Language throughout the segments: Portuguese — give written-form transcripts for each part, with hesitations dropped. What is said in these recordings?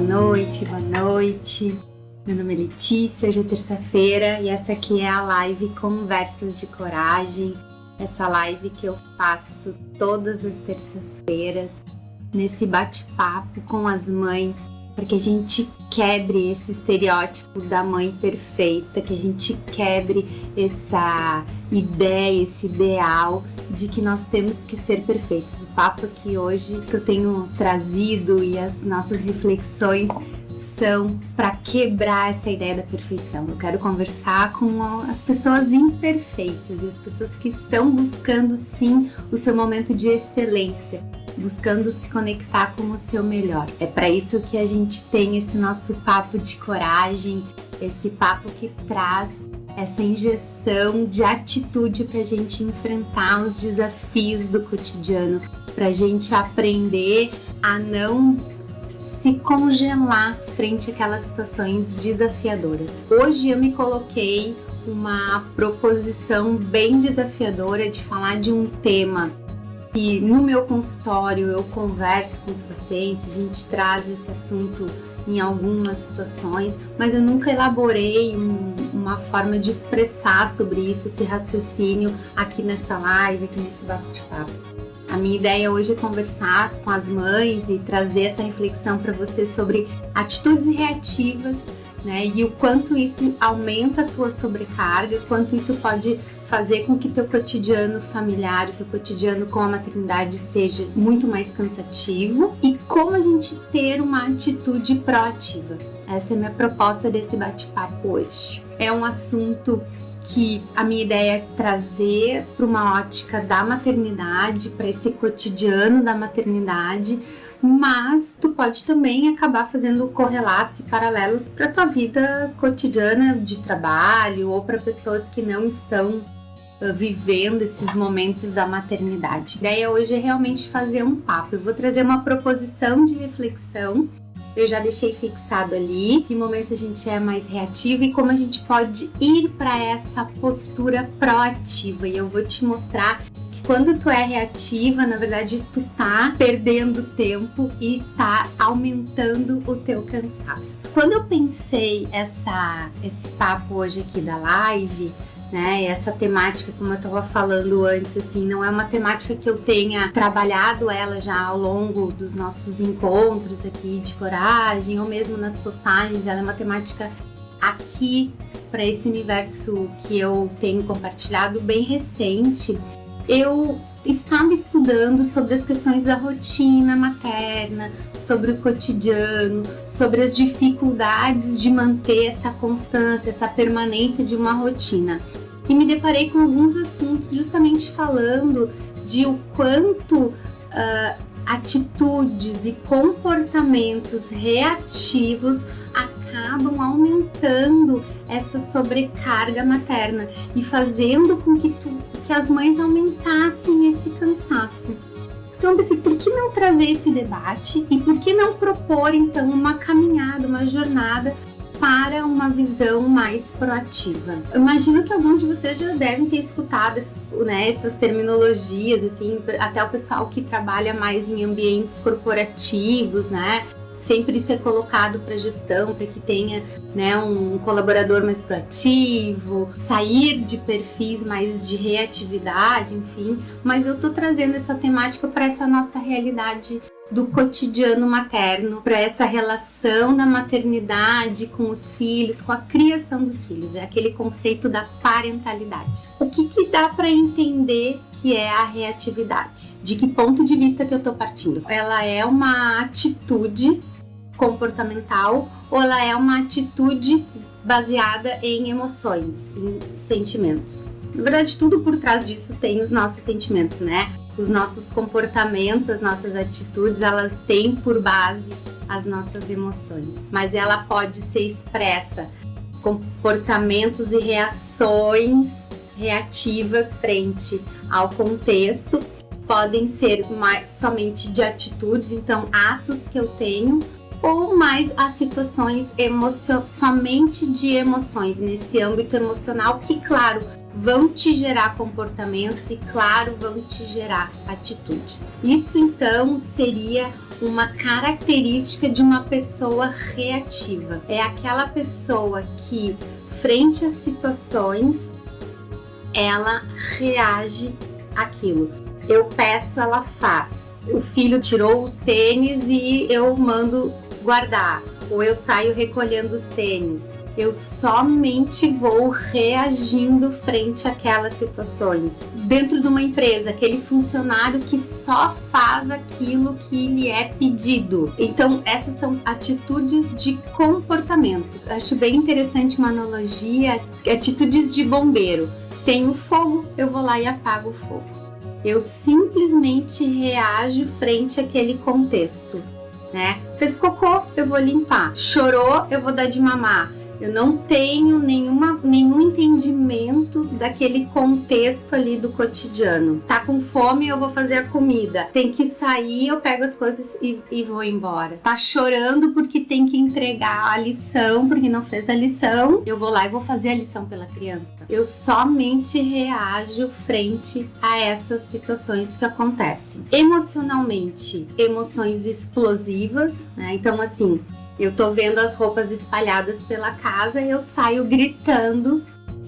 noite, boa noite. Meu nome é Letícia, hoje é terça-feira e essa aqui é a live Conversas de Coragem. Essa live que eu faço todas as terças-feiras, nesse bate-papo com as mães, para que a gente quebre esse estereótipo da mãe perfeita, que a gente quebre essa ideia, esse ideal de que nós temos que ser perfeitos. O papo aqui hoje que eu tenho trazido e as nossas reflexões são para quebrar essa ideia da perfeição. Eu quero conversar com as pessoas imperfeitas e as pessoas que estão buscando sim o seu momento de excelência, buscando se conectar com o seu melhor. É para isso que a gente tem esse nosso papo de coragem, esse papo que traz essa injeção de atitude para a gente enfrentar os desafios do cotidiano, para a gente aprender a não se congelar frente àquelas situações desafiadoras. Hoje eu me coloquei uma proposição bem desafiadora de falar de um tema que no meu consultório eu converso com os pacientes, a gente traz esse assunto em algumas situações, mas eu nunca elaborei uma forma de expressar sobre isso, esse raciocínio aqui nessa live, aqui nesse bate-papo. A minha ideia hoje é conversar com as mães e trazer essa reflexão para você sobre atitudes reativas, né? E o quanto isso aumenta a tua sobrecarga, quanto isso pode fazer com que teu cotidiano familiar, teu cotidiano com a maternidade seja muito mais cansativo e como a gente ter uma atitude proativa. Essa é a minha proposta desse bate-papo hoje. É um assunto que a minha ideia é trazer para uma ótica da maternidade, para esse cotidiano da maternidade, mas tu pode também acabar fazendo correlatos e paralelos para tua vida cotidiana de trabalho ou para pessoas que não estão vivendo esses momentos da maternidade. A ideia hoje é realmente fazer um papo. Eu vou trazer uma proposição de reflexão. Eu já deixei fixado ali que momentos a gente é mais reativo e como a gente pode ir para essa postura proativa. E eu vou te mostrar que quando tu é reativa, na verdade tu tá perdendo tempo e tá aumentando o teu cansaço. Quando eu pensei esse papo hoje aqui da live, né, essa temática, como eu estava falando antes, assim, não é uma temática que eu tenha trabalhado ela já ao longo dos nossos encontros aqui de coragem, ou mesmo nas postagens, ela é uma temática aqui para esse universo que eu tenho compartilhado bem recente. Eu estava estudando sobre as questões da rotina materna, sobre o cotidiano, sobre as dificuldades de manter essa constância, essa permanência de uma rotina. E me deparei com alguns assuntos justamente falando de o quanto atitudes e comportamentos reativos acabam aumentando essa sobrecarga materna e fazendo com que as mães aumentassem esse cansaço. Então eu pensei, por que não trazer esse debate e por que não propor então uma caminhada, uma jornada para uma visão mais proativa? Eu imagino que alguns de vocês já devem ter escutado essas terminologias, assim, até o pessoal que trabalha mais em ambientes corporativos, né? Sempre isso é colocado para gestão, para que tenha, né, um colaborador mais proativo, sair de perfis mais de reatividade, enfim. Mas eu tô trazendo essa temática para essa nossa realidade do cotidiano materno, para essa relação da maternidade com os filhos, com a criação dos filhos. É aquele conceito da parentalidade. O que dá para entender que é a reatividade? De que ponto de vista que eu tô partindo? Ela é uma atitude comportamental ou ela é uma atitude baseada em emoções, em sentimentos? Na verdade, tudo por trás disso tem os nossos sentimentos, né? Os nossos comportamentos, as nossas atitudes, elas têm por base as nossas emoções. Mas ela pode ser expressa, comportamentos e reações reativas frente ao contexto, podem ser somente de atitudes, então atos que eu tenho, ou mais as situações somente de emoções, nesse âmbito emocional, que claro, vão te gerar comportamentos e, claro, vão te gerar atitudes. Isso, então, seria uma característica de uma pessoa reativa. É aquela pessoa que, frente às situações, ela reage àquilo. Eu peço, ela faz. O filho tirou os tênis e eu mando guardar. Ou eu saio recolhendo os tênis. Eu somente vou reagindo frente àquelas situações. Dentro de uma empresa, aquele funcionário que só faz aquilo que lhe é pedido. Então, essas são atitudes de comportamento. Acho bem interessante uma analogia, atitudes de bombeiro. Tem o fogo, eu vou lá e apago o fogo. Eu simplesmente reajo frente àquele contexto, né? Fez cocô, eu vou limpar. Chorou, eu vou dar de mamar. Eu não tenho nenhum entendimento daquele contexto ali do cotidiano. Tá com fome, eu vou fazer a comida. Tem que sair, eu pego as coisas e vou embora. Tá chorando porque tem que entregar a lição, porque não fez a lição. Eu vou lá e vou fazer a lição pela criança. Eu somente reajo frente a essas situações que acontecem. Emocionalmente, emoções explosivas, né? Então, assim, eu tô vendo as roupas espalhadas pela casa e eu saio gritando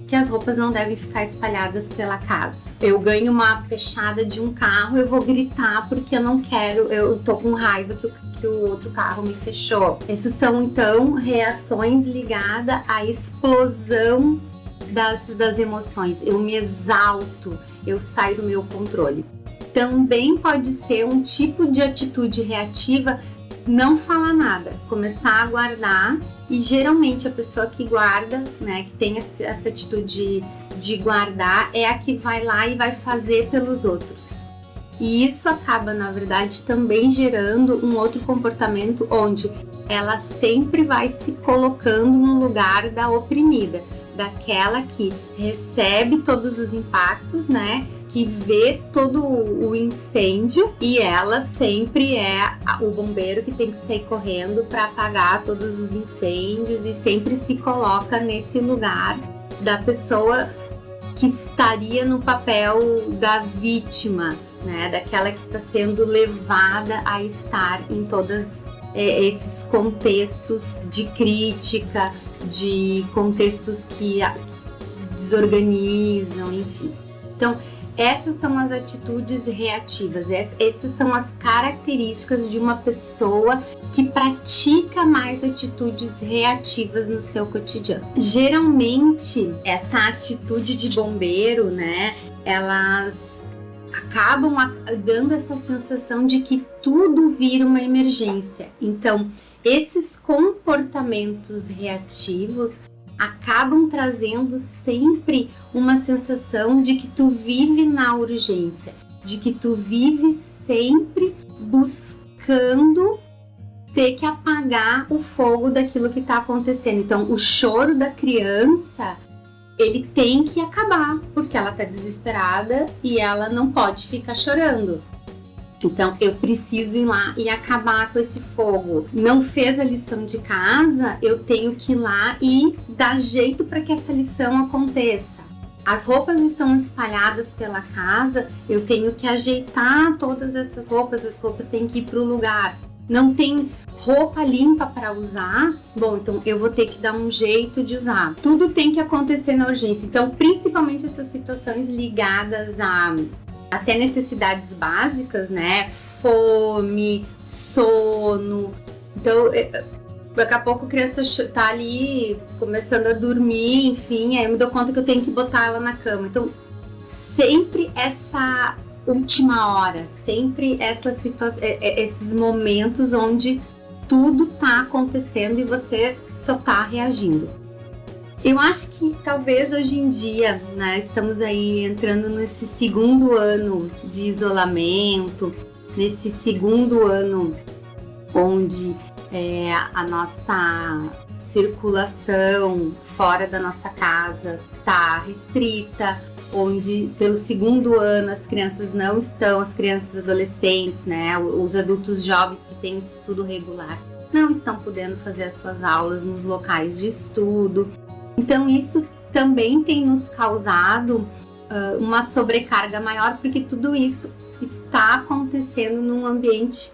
que as roupas não devem ficar espalhadas pela casa. Eu ganho uma fechada de um carro, eu vou gritar porque eu não quero, eu tô com raiva que o outro carro me fechou. Essas são, então, reações ligadas à explosão das emoções. Eu me exalto, eu saio do meu controle. Também pode ser um tipo de atitude reativa, não falar nada, começar a guardar, e geralmente a pessoa que guarda, né, que tem essa atitude de guardar, é a que vai lá e vai fazer pelos outros. E isso acaba, na verdade, também gerando um outro comportamento onde ela sempre vai se colocando no lugar da oprimida, daquela que recebe todos os impactos, né? Que vê todo o incêndio, e ela sempre é o bombeiro que tem que sair correndo para apagar todos os incêndios, e sempre se coloca nesse lugar da pessoa que estaria no papel da vítima, né? Daquela que está sendo levada a estar em todos esses contextos de crítica, de contextos que desorganizam, enfim. Então, essas são as atitudes reativas, essas são as características de uma pessoa que pratica mais atitudes reativas no seu cotidiano. Geralmente, essa atitude de bombeiro, né, elas acabam dando essa sensação de que tudo vira uma emergência. Então, esses comportamentos reativos acabam trazendo sempre uma sensação de que tu vive na urgência, de que tu vive sempre buscando ter que apagar o fogo daquilo que está acontecendo. Então, o choro da criança, ele tem que acabar, porque ela está desesperada e ela não pode ficar chorando. Então, eu preciso ir lá e acabar com esse fogo. Não fez a lição de casa, eu tenho que ir lá e dar jeito para que essa lição aconteça. As roupas estão espalhadas pela casa, eu tenho que ajeitar todas essas roupas, as roupas têm que ir para o lugar. Não tem roupa limpa para usar, bom, então eu vou ter que dar um jeito de usar. Tudo tem que acontecer na urgência. Então, principalmente essas situações ligadas a até necessidades básicas, né? Fome, sono. Então, daqui a pouco a criança tá ali começando a dormir, enfim, aí eu me dou conta que eu tenho que botar ela na cama. Então, sempre essa última hora, sempre esses momentos onde tudo tá acontecendo e você só tá reagindo. Eu acho que talvez hoje em dia, né, estamos aí entrando nesse segundo ano de isolamento, nesse segundo ano onde a nossa circulação fora da nossa casa está restrita, onde pelo segundo ano as crianças não estão, as crianças e adolescentes, né, os adultos jovens que têm estudo regular, não estão podendo fazer as suas aulas nos locais de estudo. Então isso também tem nos causado uma sobrecarga maior, porque tudo isso está acontecendo num ambiente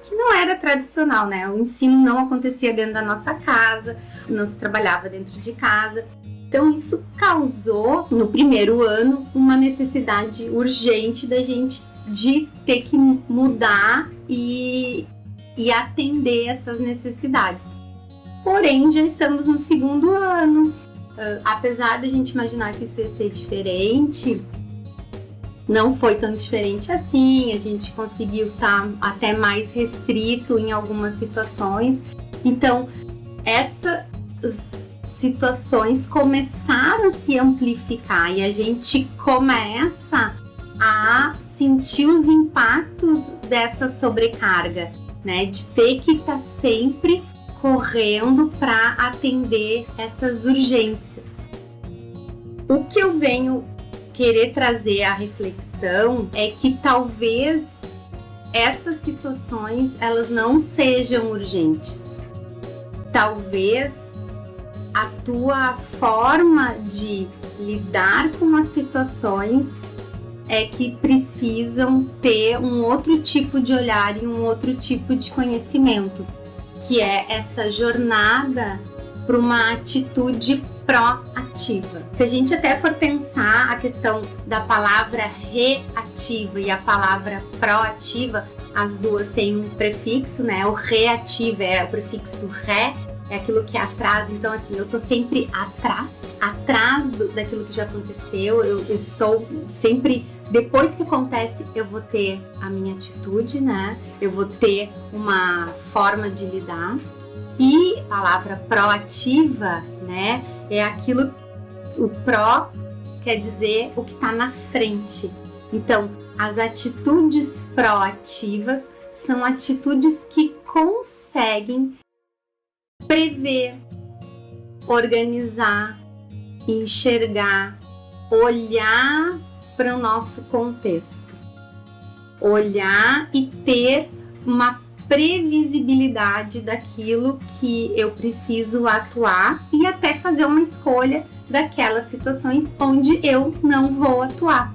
que não era tradicional, né? O ensino não acontecia dentro da nossa casa, não se trabalhava dentro de casa. Então isso causou, no primeiro ano, uma necessidade urgente da gente de ter que mudar e atender essas necessidades. Porém, já estamos no segundo ano. Apesar da gente imaginar que isso ia ser diferente, não foi tão diferente assim. A gente conseguiu estar até mais restrito em algumas situações. Então, essas situações começaram a se amplificar e a gente começa a sentir os impactos dessa sobrecarga, né? De ter que estar sempre correndo para atender essas urgências. O que eu venho querer trazer à reflexão é que talvez essas situações elas não sejam urgentes. Talvez a tua forma de lidar com as situações é que precisam ter um outro tipo de olhar e um outro tipo de conhecimento, que é essa jornada para uma atitude proativa. Se a gente até for pensar a questão da palavra reativa e a palavra proativa, as duas têm um prefixo, né? O reativo é o prefixo re, é aquilo que é atrás. Então, assim, eu tô sempre atrás daquilo que já aconteceu. Eu estou sempre, depois que acontece, eu vou ter a minha atitude, né? Eu vou ter uma forma de lidar. E a palavra proativa, né? É aquilo, o pró quer dizer o que está na frente. Então, as atitudes proativas são atitudes que conseguem prever, organizar, enxergar, olhar para o nosso contexto, olhar e ter uma previsibilidade daquilo que eu preciso atuar e até fazer uma escolha daquelas situações onde eu não vou atuar.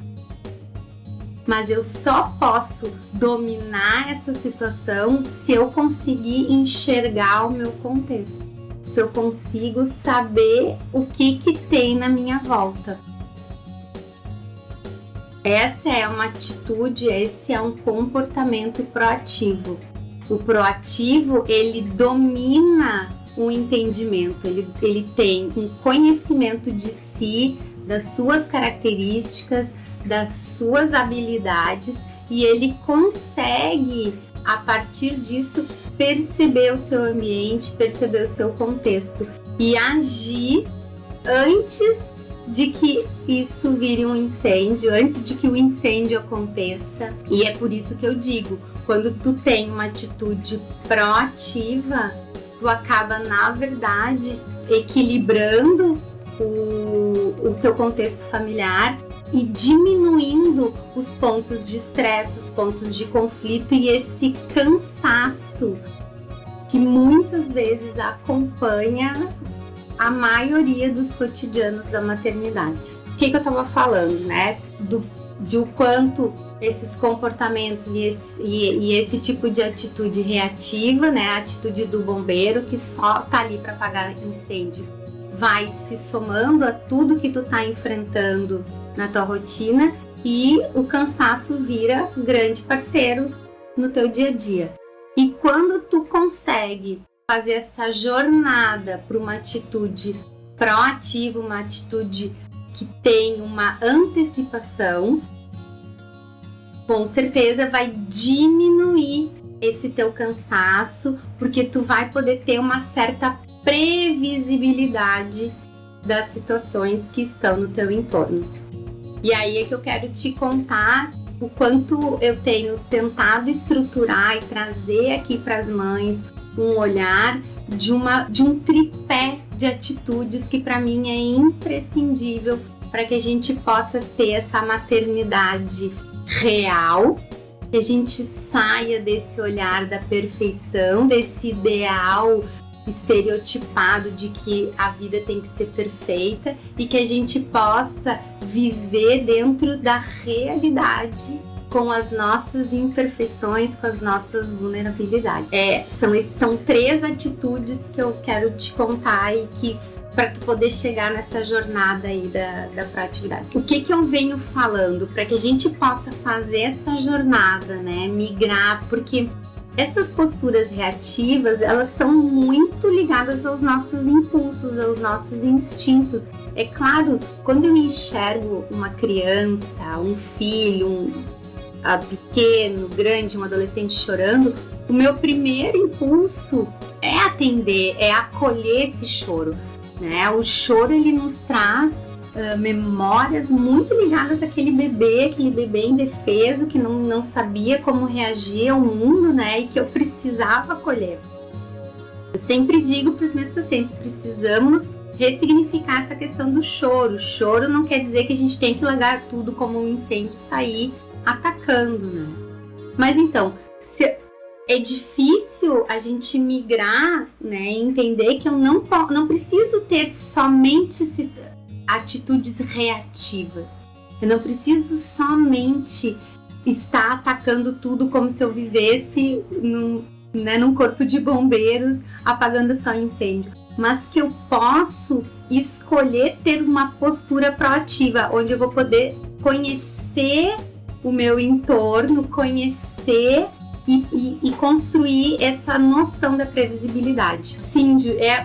Mas eu só posso dominar essa situação se eu conseguir enxergar o meu contexto, se eu consigo saber o que tem na minha volta. Essa é uma atitude, esse é um comportamento proativo. O proativo, ele domina o entendimento, ele tem um conhecimento de si, das suas características, das suas habilidades, e ele consegue, a partir disso, perceber o seu ambiente, perceber o seu contexto e agir antes de que isso vire um incêndio, antes de que o incêndio aconteça. E é por isso que eu digo, quando tu tem uma atitude proativa, tu acaba, na verdade, equilibrando o teu contexto familiar e diminuindo os pontos de estresse, os pontos de conflito e esse cansaço que muitas vezes acompanha a maioria dos cotidianos da maternidade. O que eu estava falando, né? De o quanto esses comportamentos e esse tipo de atitude reativa, né? A atitude do bombeiro que só tá ali para apagar incêndio, vai se somando a tudo que tu tá enfrentando na tua rotina e o cansaço vira grande parceiro no teu dia a dia. E quando tu consegue fazer essa jornada para uma atitude proativa, uma atitude que tem uma antecipação, com certeza vai diminuir esse teu cansaço, porque tu vai poder ter uma certa previsibilidade das situações que estão no teu entorno. E aí é que eu quero te contar o quanto eu tenho tentado estruturar e trazer aqui para as mães um olhar de um tripé de atitudes que para mim é imprescindível para que a gente possa ter essa maternidade real, que a gente saia desse olhar da perfeição, desse ideal estereotipado de que a vida tem que ser perfeita e que a gente possa viver dentro da realidade com as nossas imperfeições, com as nossas vulnerabilidades. São 3 atitudes que eu quero te contar e que para tu poder chegar nessa jornada aí da proatividade. O que eu venho falando para que a gente possa fazer essa jornada, né? Migrar, porque essas posturas reativas, elas são muito ligadas aos nossos impulsos, aos nossos instintos. É claro, quando eu enxergo uma criança, um filho, pequeno, grande, um adolescente chorando, o meu primeiro impulso é atender, é acolher esse choro, né? O choro, ele nos traz memórias muito ligadas àquele bebê indefeso que não sabia como reagir ao mundo, né? E que eu precisava acolher. Eu sempre digo para os meus pacientes, precisamos ressignificar essa questão do choro. O choro não quer dizer que a gente tem que largar tudo como um incêndio e sair atacando, né? Mas então, é difícil a gente migrar, né? E entender que eu não preciso ter somente atitudes reativas. Eu não preciso somente estar atacando tudo como se eu vivesse num corpo de bombeiros apagando só incêndio. Mas que eu posso escolher ter uma postura proativa, onde eu vou poder conhecer o meu entorno, conhecer e construir essa noção da previsibilidade. Sim,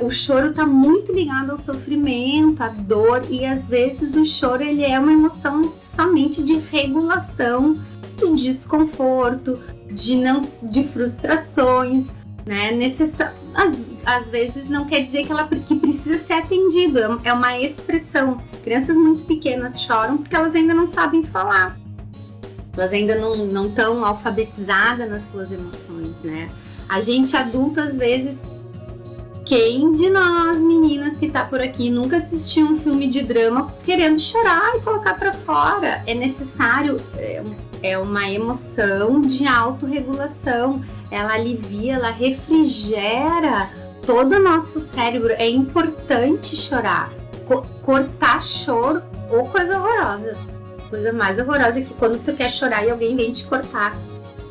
o choro está muito ligado ao sofrimento, à dor, e às vezes o choro ele é uma emoção somente de regulação, de desconforto, de frustrações, né? Às vezes não quer dizer que precisa ser atendido, é uma expressão. Crianças muito pequenas choram porque elas ainda não sabem falar. Elas ainda não estão alfabetizadas nas suas emoções, né? A gente adulto, às vezes, quem de nós, meninas que tá por aqui, nunca assistiu um filme de drama querendo chorar e colocar pra fora? É necessário, é uma emoção de autorregulação. Ela alivia, ela refrigera todo o nosso cérebro. É importante chorar. Cortar choro ou coisa horrorosa. Coisa mais horrorosa é que quando tu quer chorar e alguém vem te cortar,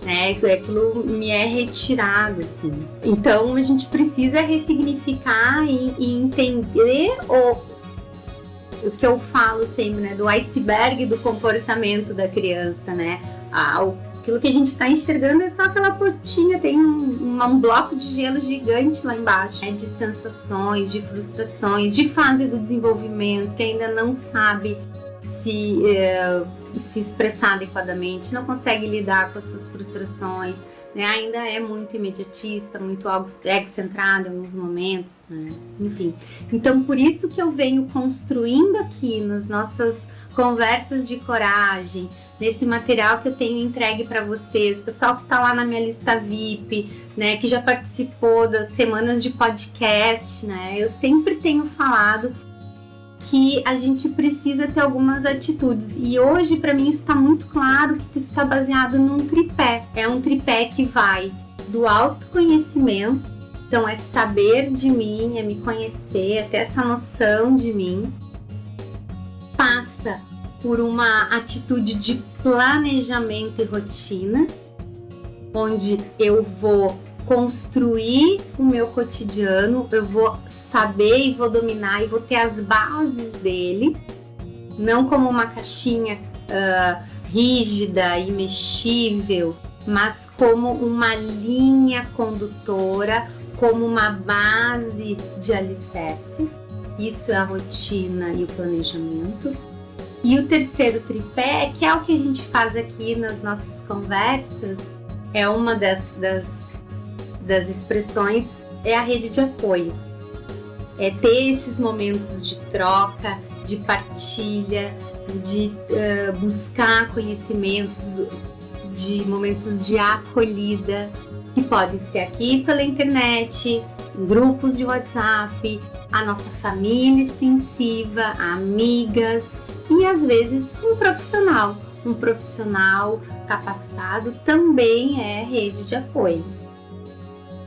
né? Aquilo me é retirado, assim. Então a gente precisa ressignificar e entender o que eu falo sempre, né? Do iceberg do comportamento da criança, né? Aquilo que a gente está enxergando é só aquela pontinha, tem um bloco de gelo gigante lá embaixo, né? De sensações, de frustrações, de fase do desenvolvimento que ainda não sabe se expressar adequadamente, não consegue lidar com as suas frustrações, né? Ainda é muito imediatista, muito egocentrado em alguns momentos, né? Enfim, então por isso que eu venho construindo aqui nas nossas conversas de coragem, nesse material que eu tenho entregue para vocês, o pessoal que está lá na minha lista VIP, né, que já participou das semanas de podcast, né? Eu sempre tenho falado que a gente precisa ter algumas atitudes. E hoje, para mim, isso está muito claro que isso está baseado num tripé. É um tripé que vai do autoconhecimento, então é saber de mim, é me conhecer, é ter essa noção de mim. Passa por uma atitude de planejamento e rotina, onde eu vou construir o meu cotidiano, eu vou saber e vou dominar e vou ter as bases dele, não como uma caixinha rígida, imexível, mas como uma linha condutora, como uma base de alicerce. Isso é a rotina e o planejamento. E o terceiro tripé, que é o que a gente faz aqui nas nossas conversas, é uma das expressões, é a rede de apoio. É ter esses momentos de troca, de partilha, de buscar conhecimentos, de momentos de acolhida, que podem ser aqui pela internet, grupos de WhatsApp, a nossa família extensiva, amigas e às vezes um profissional. Um profissional capacitado também é rede de apoio.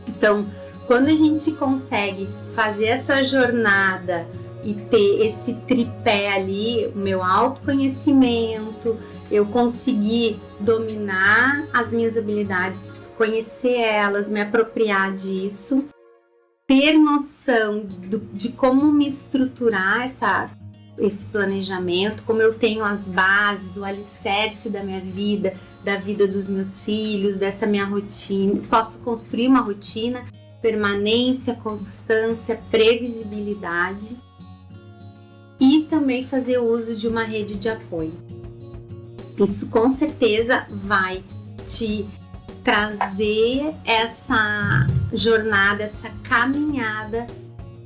Então, Quando a gente consegue fazer essa jornada e ter esse tripé ali, o meu autoconhecimento, eu conseguir dominar as minhas habilidades, conhecer elas, me apropriar disso, ter noção de como me estruturar esse planejamento, como eu tenho as bases, o alicerce da minha vida, da vida dos meus filhos, dessa minha rotina. Posso construir uma rotina, permanência, constância, previsibilidade e também fazer uso de uma rede de apoio. Isso com certeza vai te trazer essa jornada, essa caminhada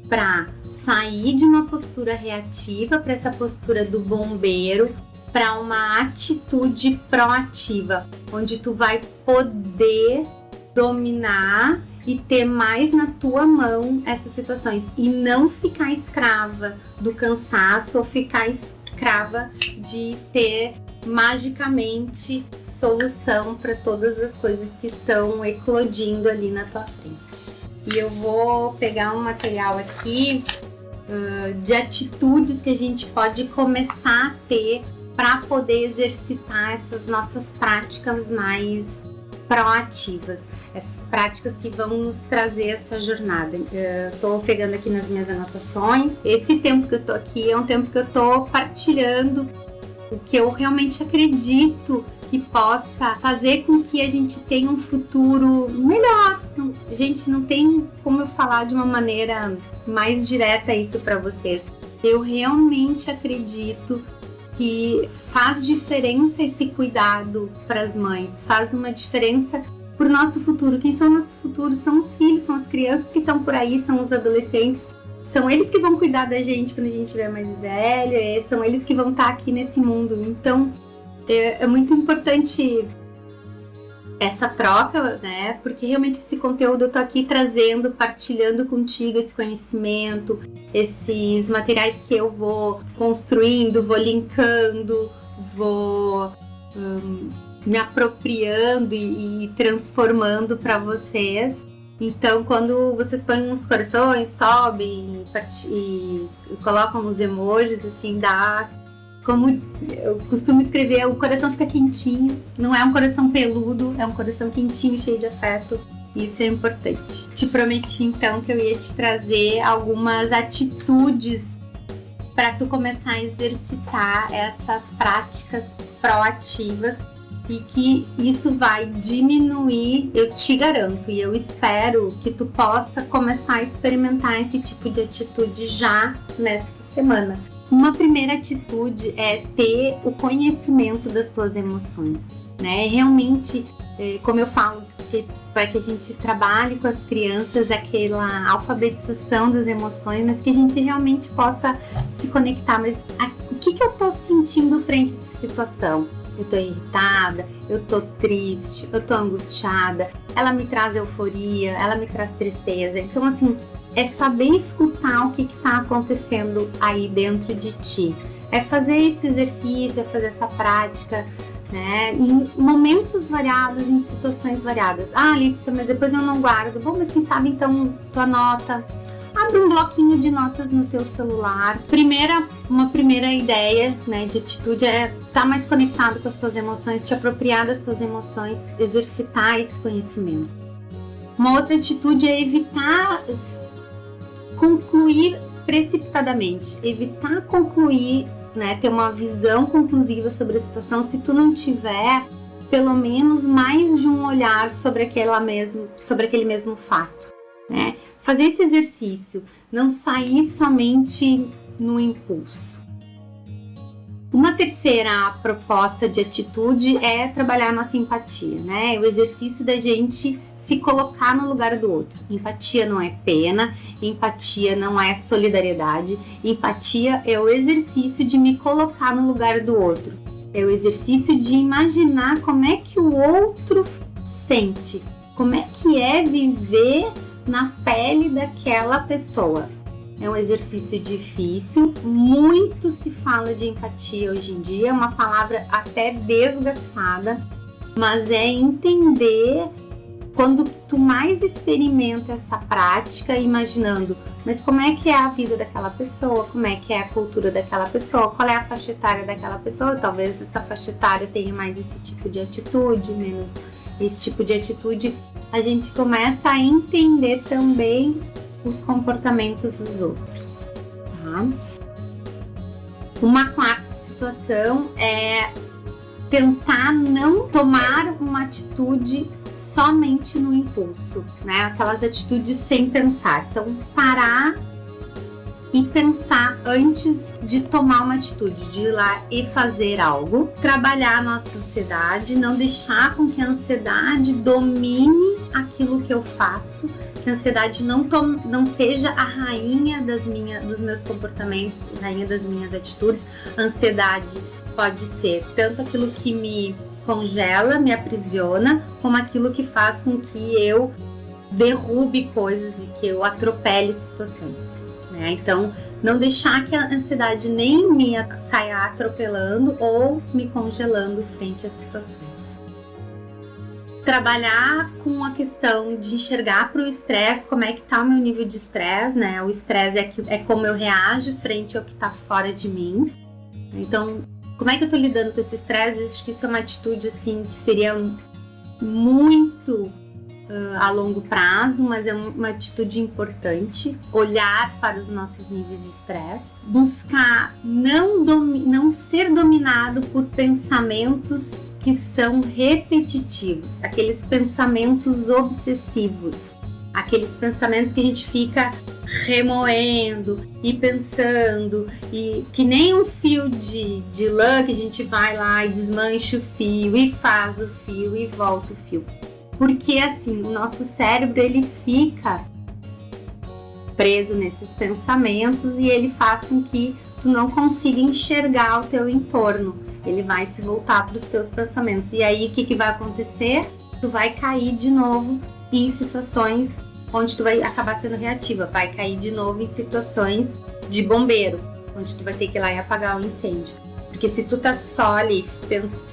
para sair de uma postura reativa para essa postura do bombeiro, para uma atitude proativa, onde tu vai poder dominar e ter mais na tua mão essas situações e não ficar escrava do cansaço ou ficar escrava de ter magicamente solução para todas as coisas que estão eclodindo ali na tua frente. E eu vou pegar um material aqui de atitudes que a gente pode começar a ter para poder exercitar essas nossas práticas mais proativas, essas práticas que vão nos trazer essa jornada. Estou pegando aqui nas minhas anotações. Esse tempo que eu estou aqui é um tempo que eu estou partilhando o que eu realmente acredito que possa fazer com que a gente tenha um futuro melhor. Gente, não tem como eu falar de uma maneira mais direta isso para vocês. Eu realmente acredito que faz diferença esse cuidado para as mães, faz uma diferença para o nosso futuro. Quem são o nosso futuro? São os filhos, são as crianças que estão por aí, são os adolescentes. São eles que vão cuidar da gente quando a gente estiver mais velho, são eles que vão estar aqui nesse mundo. Então, é muito importante essa troca, né? Porque realmente esse conteúdo eu tô aqui trazendo, partilhando contigo esse conhecimento, esses materiais que eu vou construindo, vou linkando, vou me apropriando e transformando para vocês. Então, quando vocês põem uns corações, sobem e colocam os emojis, assim, dá... Como eu costumo escrever, o coração fica quentinho. Não é um coração peludo, é um coração quentinho, cheio de afeto. Isso é importante. Te prometi, então, que eu ia te trazer algumas atitudes para tu começar a exercitar essas práticas proativas e que isso vai diminuir, eu te garanto, e eu espero que tu possa começar a experimentar esse tipo de atitude já nesta semana. Uma primeira atitude é ter o conhecimento das tuas emoções, né? Realmente, como eu falo, para que a gente trabalhe com as crianças aquela alfabetização das emoções, mas que a gente realmente possa se conectar. Mas o que eu tô sentindo frente a essa situação? Eu tô irritada, eu tô triste, eu tô angustiada, ela me traz euforia, ela me traz tristeza. Então, assim, é saber escutar o que está acontecendo aí dentro de ti. É fazer esse exercício, é fazer essa prática, né? Em momentos variados, em situações variadas. Ah, Letícia, mas depois eu não guardo. Bom, mas quem sabe então tu anota. Abre um bloquinho de notas no teu celular. Uma primeira ideia, né, de atitude é estar mais conectado com as tuas emoções, te apropriar das tuas emoções, exercitar esse conhecimento. Uma outra atitude é evitar concluir precipitadamente, evitar concluir, né, ter uma visão conclusiva sobre a situação se tu não tiver pelo menos mais de um olhar sobre aquele mesmo fato, né? Fazer esse exercício, não sair somente no impulso. Uma terceira proposta de atitude é trabalhar a nossa empatia, né? O exercício da gente se colocar no lugar do outro. Empatia não é pena, empatia não é solidariedade, empatia é o exercício de me colocar no lugar do outro. É o exercício de imaginar como é que o outro sente, como é que é viver na pele daquela pessoa. É um exercício difícil, muito se fala de empatia hoje em dia, é uma palavra até desgastada, mas é entender quando tu mais experimenta essa prática, imaginando, mas como é que é a vida daquela pessoa, como é que é a cultura daquela pessoa, qual é a faixa etária daquela pessoa, talvez essa faixa etária tenha mais esse tipo de atitude, menos esse tipo de atitude, a gente começa a entender também os comportamentos dos outros, tá? Uma quarta situação é tentar não tomar uma atitude somente no impulso, né? Aquelas atitudes sem pensar. Então, parar e pensar antes de tomar uma atitude, de ir lá e fazer algo. Trabalhar a nossa ansiedade, não deixar com que a ansiedade domine aquilo que eu faço, que a ansiedade não seja a rainha dos meus comportamentos, rainha das minhas atitudes. A ansiedade pode ser tanto aquilo que me congela, me aprisiona, como aquilo que faz com que eu derrube coisas e que eu atropele situações, né? Então, não deixar que a ansiedade nem me saia atropelando ou me congelando frente às situações. Trabalhar com a questão de enxergar para o estresse, como é que está o meu nível de estresse, né? O estresse é como eu reajo frente ao que está fora de mim. Então, como é que eu tô lidando com esse estresse? Acho que isso é uma atitude, assim, que seria muito a longo prazo, mas é uma atitude importante. Olhar para os nossos níveis de estresse. Buscar não ser dominado por pensamentos que são repetitivos. Aqueles pensamentos obsessivos. Aqueles pensamentos que a gente fica remoendo e pensando, e que nem um fio de lã que a gente vai lá e desmancha o fio e faz o fio e volta o fio. Porque assim, o nosso cérebro ele fica preso nesses pensamentos e ele faz com que tu não consiga enxergar o teu entorno. Ele vai se voltar para os teus pensamentos. E aí o que vai acontecer? Tu vai cair de novo em situações onde tu vai acabar sendo reativa, vai cair de novo em situações de bombeiro, onde tu vai ter que ir lá e apagar um incêndio. Porque se tu tá só ali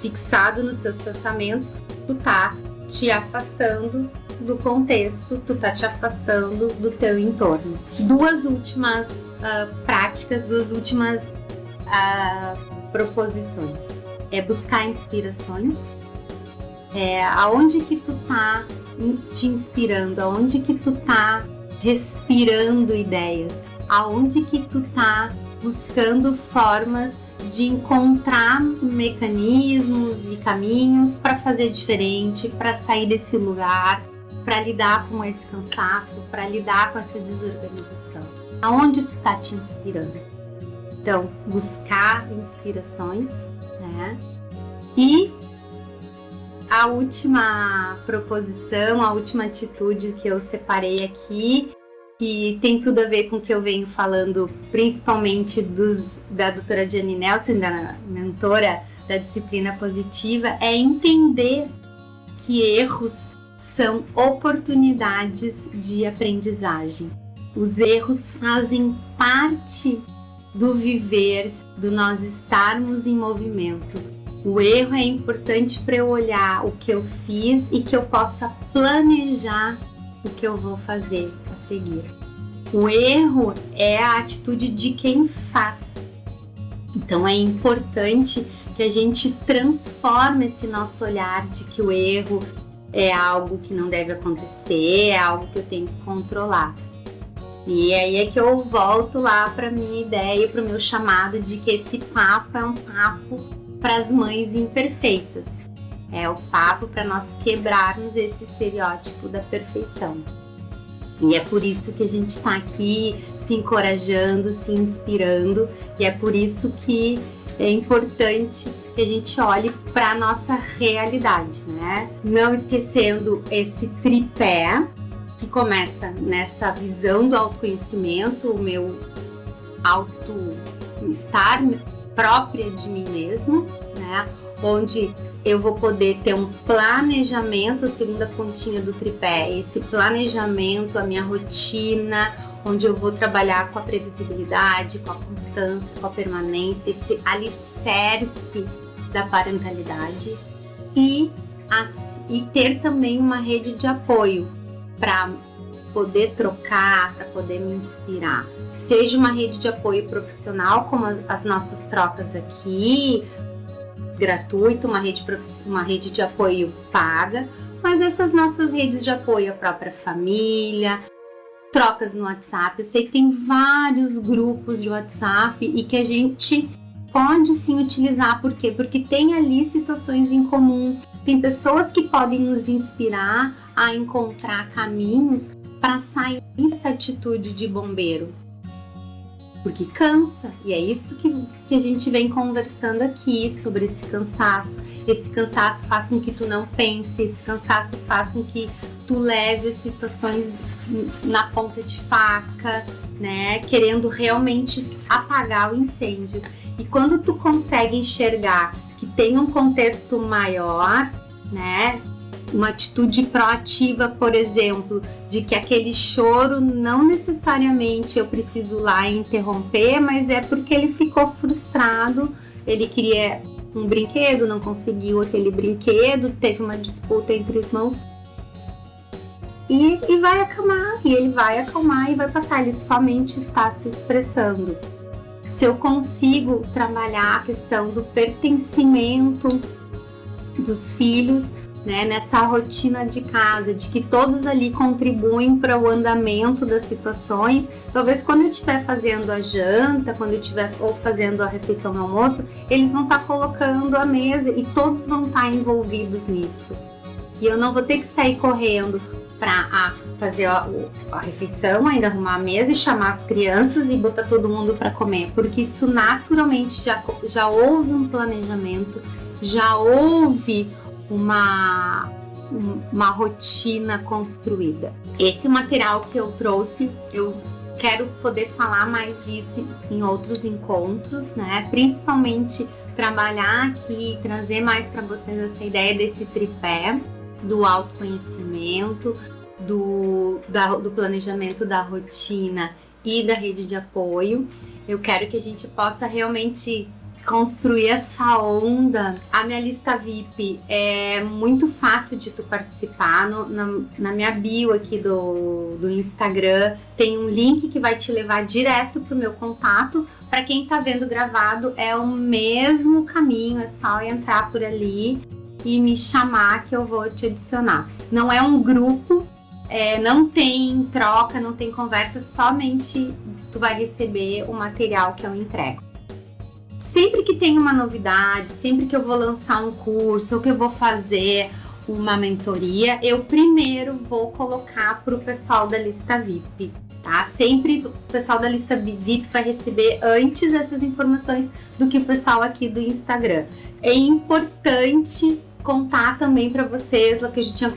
fixado nos teus pensamentos, tu tá te afastando do contexto, tu tá te afastando do teu entorno. Duas últimas práticas, duas últimas proposições. É buscar inspirações. Aonde que tu tá te inspirando, aonde que tu tá respirando ideias, aonde que tu tá buscando formas de encontrar mecanismos e caminhos para fazer diferente, para sair desse lugar, para lidar com esse cansaço, para lidar com essa desorganização. Aonde tu tá te inspirando? Então, buscar inspirações, né? E a última proposição, a última atitude que eu separei aqui, que tem tudo a ver com o que eu venho falando, principalmente da doutora Jenny Nelson, da mentora da disciplina positiva, é entender que erros são oportunidades de aprendizagem. Os erros fazem parte do viver, do nós estarmos em movimento. O erro é importante para eu olhar o que eu fiz e que eu possa planejar o que eu vou fazer a seguir. O erro é a atitude de quem faz. Então é importante que a gente transforme esse nosso olhar de que o erro é algo que não deve acontecer, é algo que eu tenho que controlar. E aí é que eu volto lá para minha ideia, para o meu chamado de que esse papo é um papo para as mães imperfeitas. É o papo para nós quebrarmos esse estereótipo da perfeição. E é por isso que a gente está aqui se encorajando, se inspirando, e é por isso que é importante que a gente olhe para a nossa realidade, né? Não esquecendo esse tripé que começa nessa visão do autoconhecimento, o meu auto-estar própria de mim mesma, né? Onde eu vou poder ter um planejamento, a segunda pontinha do tripé, esse planejamento, a minha rotina, onde eu vou trabalhar com a previsibilidade, com a constância, com a permanência, esse alicerce da parentalidade. E e ter também uma rede de apoio para poder trocar, para poder me inspirar. Seja uma rede de apoio profissional, como as nossas trocas aqui, gratuito, uma rede de apoio paga, mas essas nossas redes de apoio, a própria família, trocas no WhatsApp. Eu sei que tem vários grupos de WhatsApp e que a gente pode sim utilizar. Por quê? Porque tem ali situações em comum, tem pessoas que podem nos inspirar a encontrar caminhos para sair dessa atitude de bombeiro. Porque cansa, e é isso que a gente vem conversando aqui, sobre esse cansaço. Esse cansaço faz com que tu não pense, esse cansaço faz com que tu leve as situações na ponta de faca, né? Querendo realmente apagar o incêndio. E quando tu consegue enxergar que tem um contexto maior, né? Uma atitude proativa, por exemplo, de que aquele choro não necessariamente eu preciso lá interromper, mas é porque ele ficou frustrado, ele queria um brinquedo, não conseguiu aquele brinquedo, teve uma disputa entre irmãos e vai acalmar, e ele vai acalmar e vai passar, ele somente está se expressando. Se eu consigo trabalhar a questão do pertencimento dos filhos, né, nessa rotina de casa, de que todos ali contribuem para o andamento das situações. Talvez quando eu estiver fazendo a janta, quando eu estiver fazendo a refeição no almoço, eles vão estar colocando a mesa e todos vão estar envolvidos nisso. E eu não vou ter que sair correndo para fazer a refeição, ainda arrumar a mesa e chamar as crianças e botar todo mundo para comer, porque isso naturalmente já houve um planejamento, já houve uma rotina construída. Esse material que eu trouxe, eu quero poder falar mais disso em outros encontros, né? Principalmente trabalhar aqui, trazer mais para vocês essa ideia desse tripé do autoconhecimento, do planejamento da rotina e da rede de apoio. Eu quero que a gente possa realmente construir essa onda. A minha lista VIP é muito fácil de tu participar. Na minha bio aqui do Instagram tem um link que vai te levar direto pro meu contato. Para quem tá vendo gravado, é o mesmo caminho, é só entrar por ali e me chamar que eu vou te adicionar. Não é um grupo, não tem troca, não tem conversa, somente tu vai receber o material que eu entrego. Sempre que tem uma novidade, sempre que eu vou lançar um curso ou que eu vou fazer uma mentoria, eu primeiro vou colocar para o pessoal da lista VIP, tá? Sempre o pessoal da lista VIP vai receber antes essas informações do que o pessoal aqui do Instagram. É importante contar também para vocês, o que a gente ia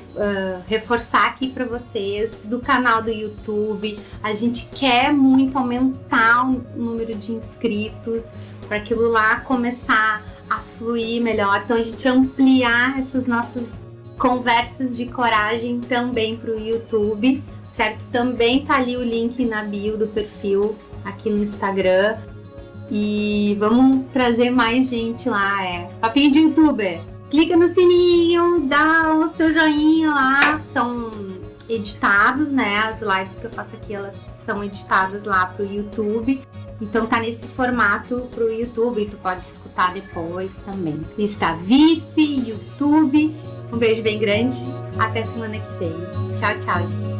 reforçar aqui para vocês, do canal do YouTube. A gente quer muito aumentar o número de inscritos, para aquilo lá começar a fluir melhor. Então a gente ampliar essas nossas conversas de coragem também para o YouTube, certo? Também tá ali o link na bio do perfil aqui no Instagram. E vamos trazer mais gente lá, papinho de youtuber. Clica no sininho, dá o seu joinha lá, estão editados, né? As lives que eu faço aqui, elas são editadas lá pro YouTube. Então tá nesse formato pro YouTube, tu pode escutar depois também. Lista VIP, YouTube. Um beijo bem grande, até semana que vem. Tchau, tchau, gente.